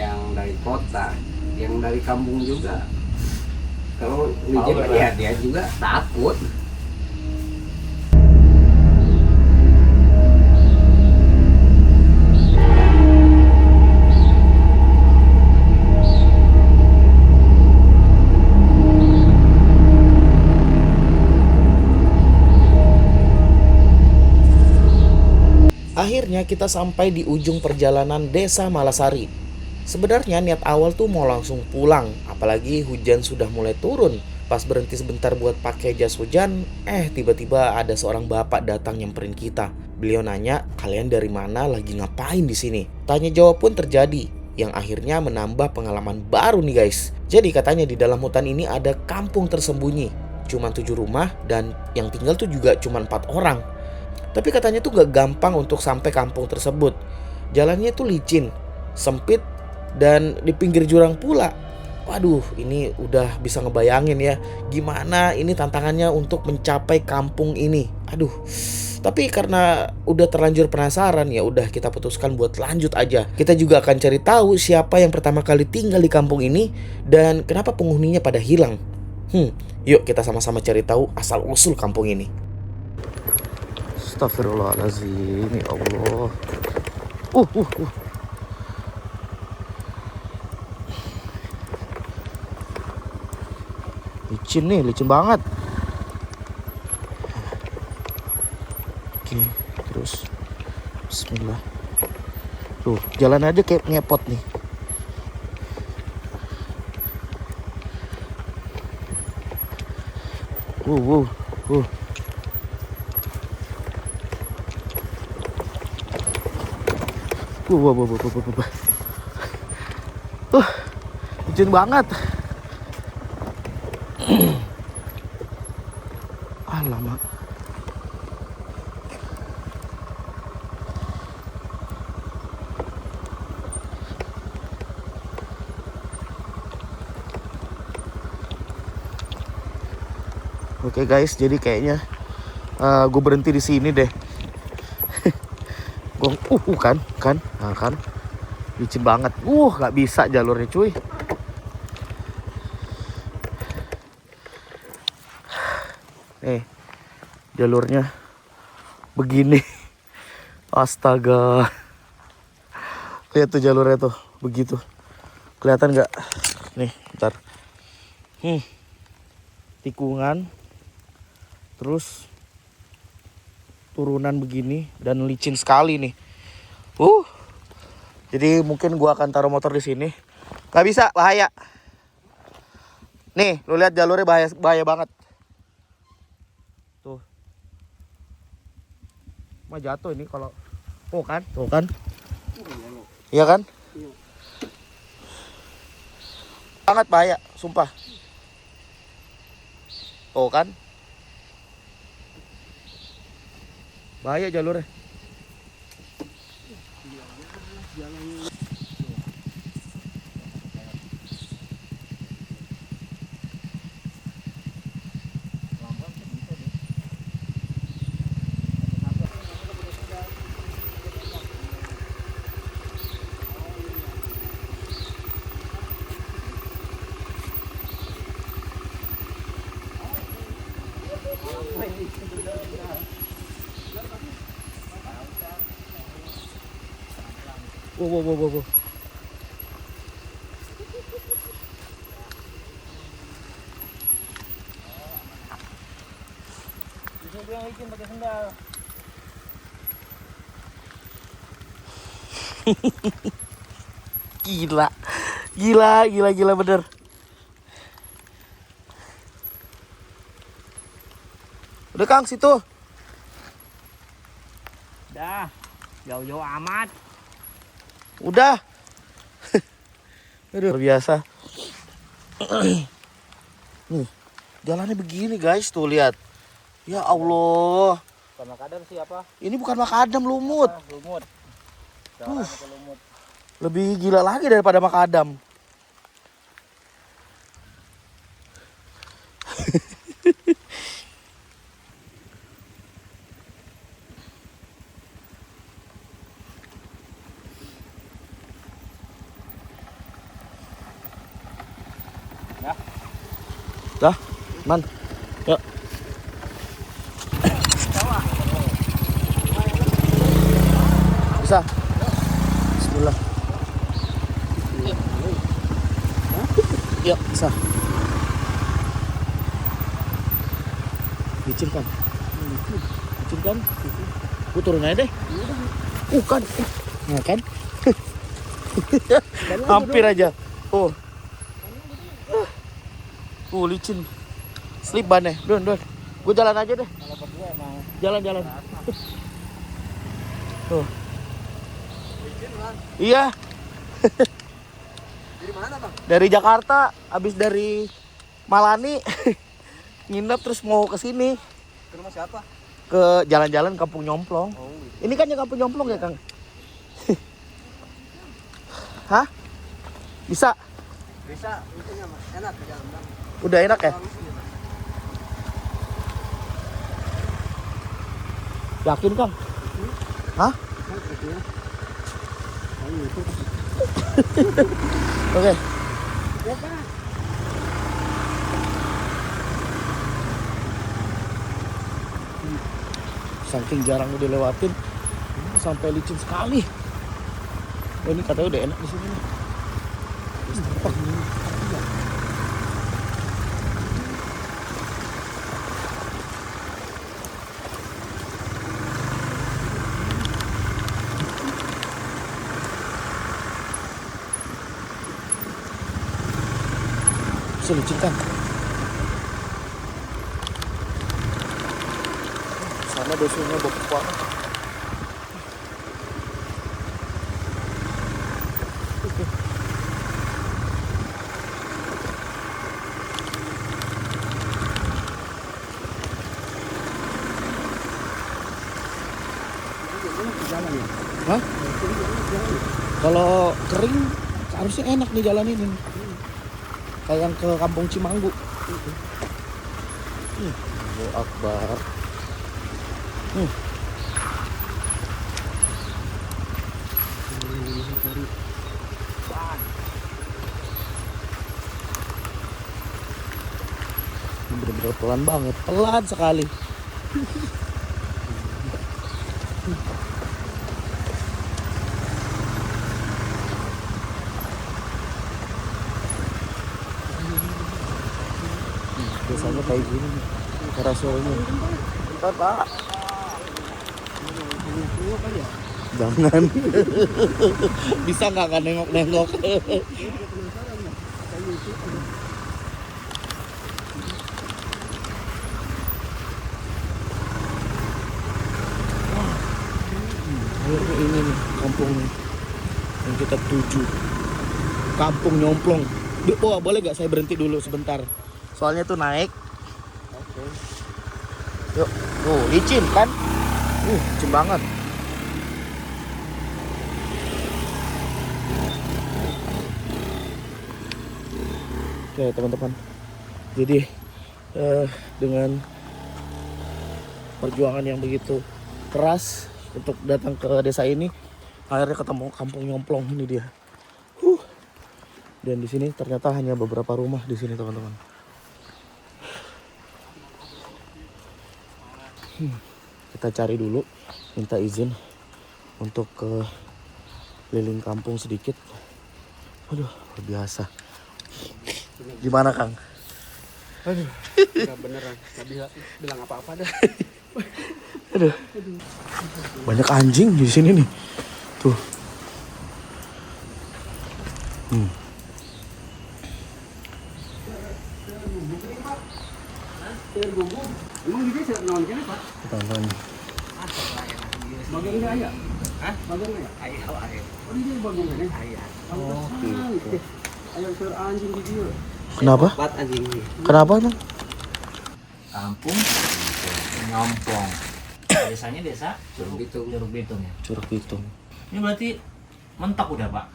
yang dari kota, yang dari kampung juga. Kalau izin ya dia juga takut. Akhirnya kita sampai di ujung perjalanan Desa Malasari. Sebenarnya niat awal tuh mau langsung pulang, apalagi hujan sudah mulai turun. Pas berhenti sebentar buat pakai jas hujan, tiba-tiba ada seorang bapak datang nyamperin kita. Beliau nanya, "Kalian dari mana? Lagi ngapain di sini?" Tanya jawab pun terjadi, yang akhirnya menambah pengalaman baru nih guys. Jadi katanya di dalam hutan ini ada kampung tersembunyi, cuma 7 rumah dan yang tinggal tuh juga cuma 4 orang. Tapi katanya tuh gak gampang untuk sampai kampung tersebut. Jalannya tuh licin, sempit, dan di pinggir jurang pula. Waduh, ini udah bisa ngebayangin ya gimana ini tantangannya untuk mencapai kampung ini. Aduh. Tapi karena udah terlanjur penasaran, ya udah kita putuskan buat lanjut aja. Kita juga akan cari tahu siapa yang pertama kali tinggal di kampung ini dan kenapa penghuninya pada hilang. Yuk kita sama-sama cari tahu asal usul kampung ini. Astagfirullahaladzim, ya Allah. Uh, uh, uh. Licin nih, licin banget. Oke, terus Bismillah. Tuh, jalan aja kayak ngepot nih. Uh, uh, uh. Wah, wah, wah, wah, wah, wah. Licin banget. Alamak. Oke guys, jadi kayaknya gue berhenti di sini deh. Gue, nah kan, licin banget. Nggak bisa jalurnya cuy. Nih, jalurnya begini. Astaga. Lihat tuh jalurnya tuh, begitu. Kelihatan nggak? Nih, bentar. Tikungan. Terus turunan begini dan licin sekali nih. Jadi mungkin gua akan taruh motor di sini. Gak bisa, bahaya. Nih, lu lihat jalurnya bahaya, bahaya banget. Tuh. Mah jatuh ini kalau tuh kan? Iya kan? Banget bahaya, sumpah. Tuh kan? Bahaya jalurnya. Wow. Disuruh yang licin pakai sendal. Gila bener. Udah Kang, situ. Dah, jauh-jauh amat. Udah. Aduh, luar biasa. Nih, jalannya begini guys, tuh lihat. Ya Allah. Bukan makadam siapa? Ini bukan makadam, lumut. Lumut. Lumut. Lebih gila lagi daripada makadam. Dah, man. Yuk. Bisa. Bismillah. Yuk, bisa. Licin kan? Licin kan? Gue turun aja deh. Kan. Nah kan? Hampir aja. Oh. Licin. Slip ban ya. Don. Gue jalan aja deh. Kalau berdua emang Jalan. Tuh. Iya. Dari mana bang? Dari Jakarta, habis dari Malani. Nginep terus mau ke sini. Ke rumah siapa? Ke jalan-jalan Kampung Nyomplong. Oh, Ini kan yang Kampung Nyomplong ya, Kang? Hah? Bisa? bisa, itu enak di dalam bang. Udah enak ya? Yakin, Kang? Hah? Oke. Saking jarang dilewatin sampai licin sekali. Oh, ini katanya udah enak di sini nih. Bisa licin kan? Sana dosunya bagus banget. Hah? Kalau kering harusnya enak nih jalan ini. Kayak yang ke Kampung Cimanggu. Allahu Akbar. Ini bener-bener pelan banget, pelan sekali. Biasanya kayak gini nih, rasulnya. Bentar, Pak. Jangan. Bisa nggak nengok-nengok? Akhirnya ini nih kampung yang kita tuju. Kampung Nyomplong. Oh, boleh nggak saya berhenti dulu sebentar? Soalnya tuh naik. Oke. Yuk, tuh licin kan? Licin banget. Oke teman-teman. Jadi dengan perjuangan yang begitu keras untuk datang ke desa ini, akhirnya ketemu Kampung Nyomplong ini dia. Dan di sini ternyata hanya beberapa rumah di sini teman-teman. Kita cari dulu, minta izin untuk ke keliling kampung sedikit. Aduh, luar biasa. Gimana, Kang? Aduh, udah beneran. Gak bisa bilang apa-apa dah. Aduh. Banyak anjing di sini nih. Tuh. Emang di desa naon kene, Pak? Teman-teman. Bagian ini aya? Hah? Bagian aya? Aya. Oh, di dia bagian ini? Aya. Oh, gitu. Aya seur anjing di dia. Kenapa? Bat anjing ini. Kenapa, Bang? kampung Nyomplong. Desanya desa Curug Bitung. Curug Bitung ya. Curug Bitung. Ini berarti mentok udah Pak?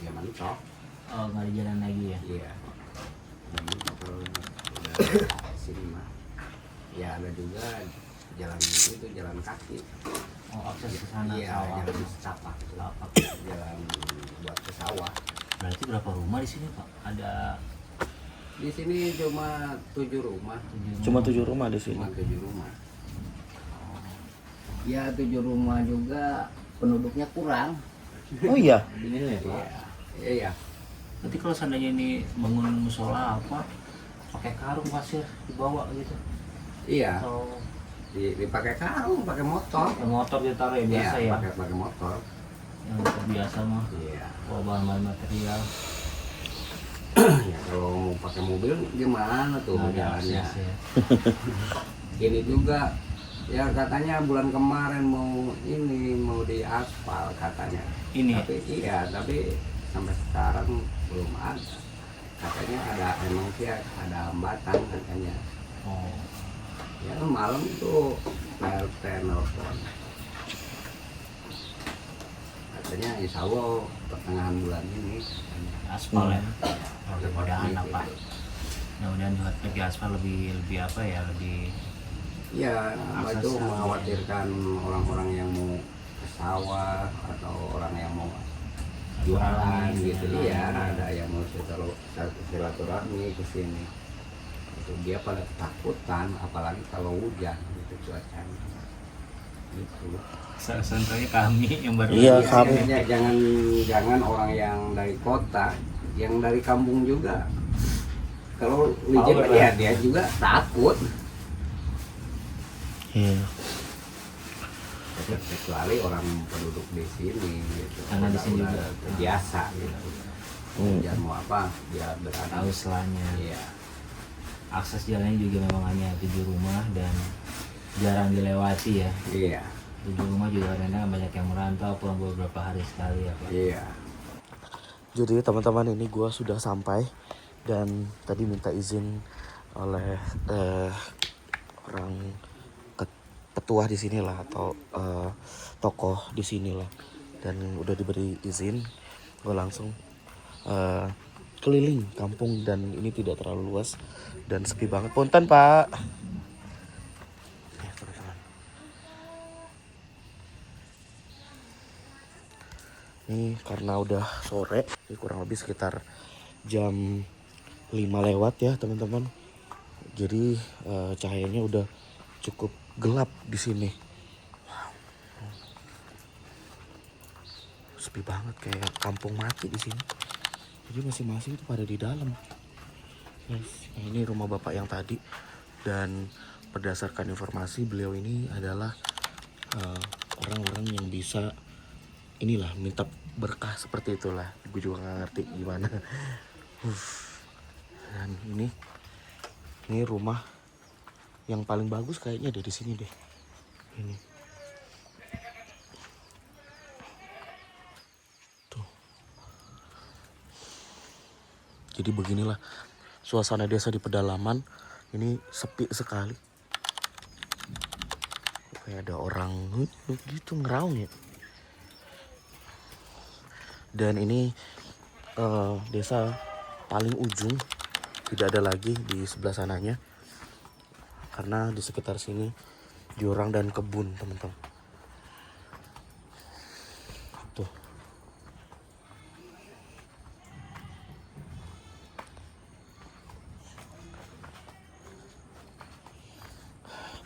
Ya mentok. Oh nggak ada jalan lagi ya? Iya. Mentok kalau udah sini mah. Ya ada juga jalan itu jalan kaki. Oh akses ke sana Iya, sawah. jalan setapak. Lapak. Jalan buat ke sawah. Berarti berapa rumah di sini Pak? Ada Di sini cuma 7 rumah. Cuma 7 rumah di sini. Cuma 7 rumah. Ya 7 rumah juga penduduknya kurang. Oh iya. Ini ya Pak. Iya. Iya. Nanti kalau seandainya ini bangun musola apa, pakai karung pasir dibawa gitu. Iya. Atau Dipakai karung, pakai motor. pakai motor ditaruh ya biasa Iya, ya. pakai motor. Yang biasa mah. Iya. Bawa bahan-bahan material. Ya kalau mau pakai mobil gimana tuh Nggak ada jalannya? akses ya. Ini juga ya katanya bulan kemarin mau di aspal katanya. Ini ya? Tapi iya, tapi sampai sekarang belum ada. Katanya emang sih ada hambatan katanya. Oh. Ya malam itu PLT nelfon. Katanya insya Allah pertengahan bulan ini. Aspal ya. Ya, Mudah-mudahan seperti apa? itu. Mudah-mudahan lebih aspal lebih apa ya, lebih Ya, Akses itu yang- mengkhawatirkan orang-orang yang mau ke sawah atau orang yang mau jualan gitu. Iya, ada yang mau silaturahmi ke sini. Itu dia pada ketakutan, apalagi kalau hujan gitu cuacanya. Gitu. contohnya kami yang baru Iya, Ya, kami. jangan orang yang dari kota, yang dari kampung juga. Kalau hujan Tahu, ya Pak. dia juga takut. Iya. Kecuali orang penduduk di sini gitu. Karena di sini Udah juga terbiasa gitu. Hujan mau apa dia berada. tahu selanya. Iya. Akses jalannya juga memang hanya 7 rumah dan jarang dilewati ya. Iya. 7 rumah juga kadang banyak yang merantau pulang beberapa hari sekali ya Pak. Iya. Jadi teman-teman, ini gua sudah sampai dan tadi minta izin oleh orang petua di sini lah, atau tokoh di sini lah, dan udah diberi izin. Gue langsung keliling kampung dan ini tidak terlalu luas dan sepi banget. Punten Pak. Nih, teman-teman. Ini karena udah sore, ini kurang lebih sekitar jam 5 lewat ya teman-teman. Jadi cahayanya udah cukup gelap di sini. Wow. Sepi banget, kayak kampung mati di sini. Jadi masing-masing itu pada di dalam. Yes. Nah, ini rumah bapak yang tadi, dan berdasarkan informasi beliau ini adalah orang-orang yang bisa inilah minta berkah seperti itulah. Gue juga nggak ngerti gimana. Dan ini rumah yang paling bagus kayaknya dari sini deh. Ini. Tuh. Jadi beginilah suasana desa di pedalaman. Ini sepi sekali. Kayak ada orang gitu ngeraung ya. Dan ini desa paling ujung, tidak ada lagi di sebelah sananya. Karena di sekitar sini jurang dan kebun, teman-teman. Tuh.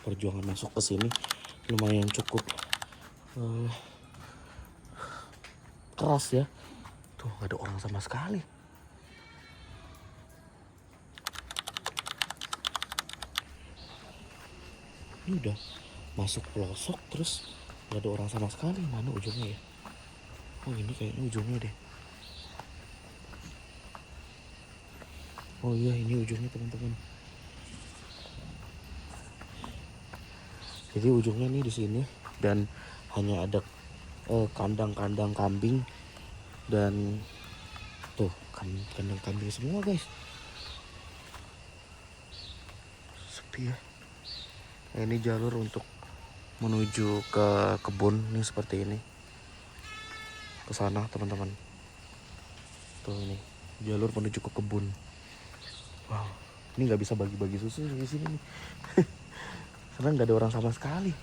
Perjuangan masuk ke sini lumayan cukup keras ya. Tuh, gak ada orang sama sekali. Ini udah masuk pelosok terus gak ada orang sama sekali. Mana ujungnya ya? Oh, ini kayaknya ujungnya deh. Oh iya, ini ujungnya teman-teman. Jadi ujungnya nih di sini, dan hanya ada kandang-kandang kambing, dan tuh kandang kambing semua guys. Sepi ya. Nah, ini jalur untuk menuju ke kebun nih seperti ini. Ke sana teman-teman. Tuh ini jalur menuju ke kebun. Wow, ini nggak bisa bagi-bagi susu di sini nih. Karena nggak ada orang sama sekali.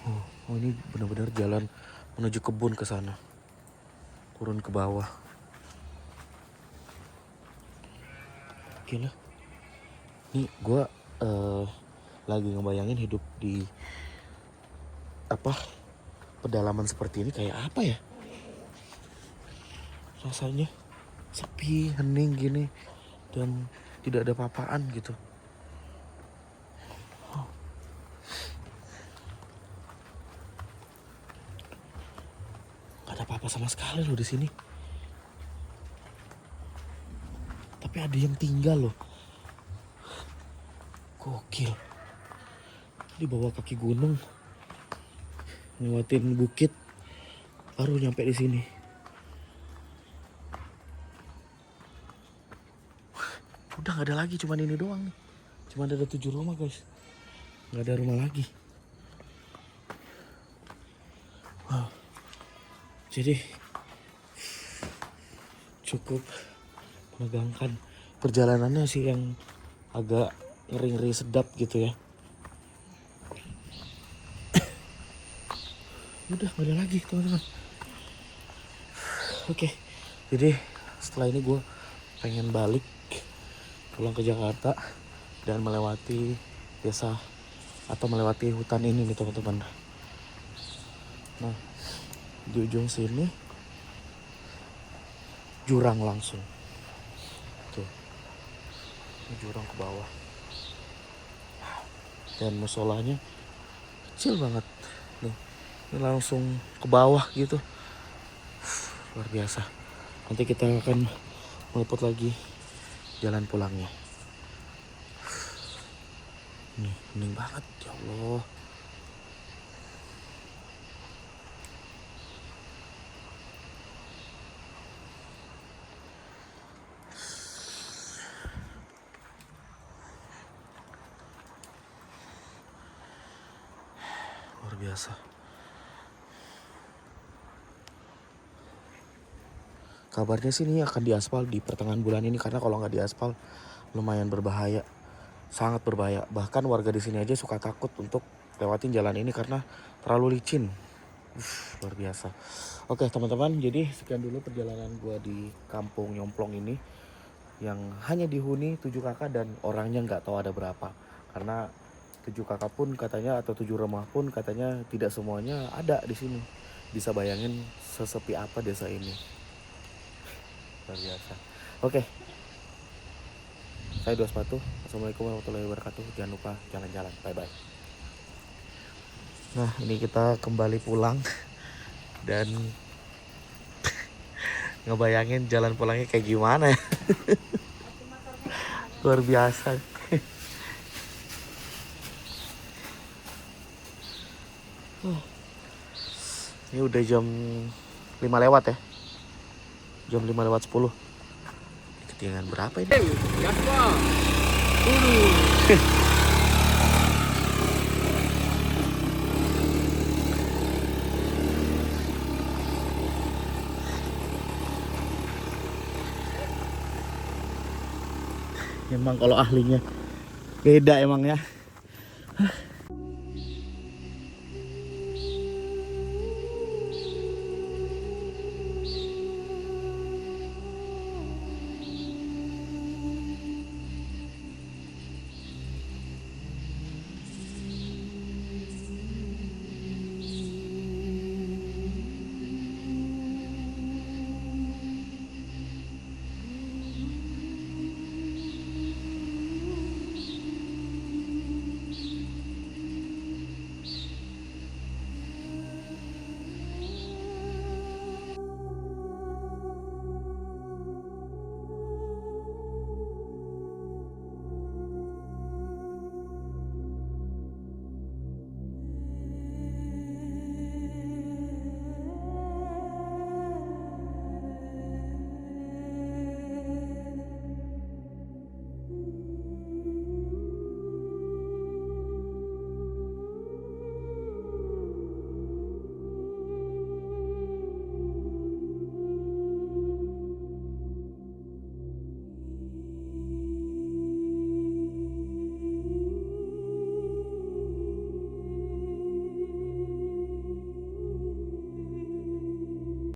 Oh, ini benar-benar jalan menuju kebun ke sana. Turun ke bawah. Gila. Nih gue lagi ngebayangin hidup di pedalaman seperti ini kayak apa ya? Rasanya sepi, hening gini dan tidak ada apa-apaan gitu. Gak ada apa-apa sama sekali loh di sini. Tapi ada yang tinggal loh. Gokil. Di bawah kaki gunung, ngelewatin bukit, baru nyampe di sini. Udah nggak ada lagi, cuman ini doang nih. Cuman ada 7 rumah guys, nggak ada rumah lagi. Wow. Jadi cukup menegangkan. Perjalanannya sih yang agak ngeri-ngeri sedap gitu ya. Udah gak ada lagi teman-teman. Oke, jadi setelah ini gue pengen balik pulang ke Jakarta dan melewati desa atau melewati hutan ini nih teman-teman. Nah, di ujung sini jurang langsung. Tuh, ini jurang ke bawah. Dan musolanya kecil banget. Nih, ini langsung ke bawah gitu. Luar biasa. Nanti kita akan meliput lagi jalan pulangnya. Nih, hening banget ya Allah. Luar biasa. Kabarnya sih ini akan diaspal di pertengahan bulan ini, karena kalau nggak diaspal lumayan berbahaya, sangat berbahaya. Bahkan warga di sini aja suka takut untuk lewatin jalan ini karena terlalu licin. Luar biasa. Oke teman-teman, jadi sekian dulu perjalanan gua di kampung Nyomplong ini yang hanya dihuni 7 kakak dan orangnya nggak tahu ada berapa. Karena 7 kakak pun katanya, atau 7 rumah pun katanya tidak semuanya ada di sini. Bisa bayangin sesepi apa desa ini. Luar biasa. Oke. Saya Dua Sepatu. Assalamualaikum warahmatullahi wabarakatuh. Jangan lupa jalan-jalan. Bye-bye. Nah, ini kita kembali pulang dan ngebayangin jalan pulangnya kayak gimana ya. Luar biasa. Ini udah jam 5 lewat ya. Jam 5:10. Ketinggalan berapa ini? Emang kalau ahlinya beda emang ya.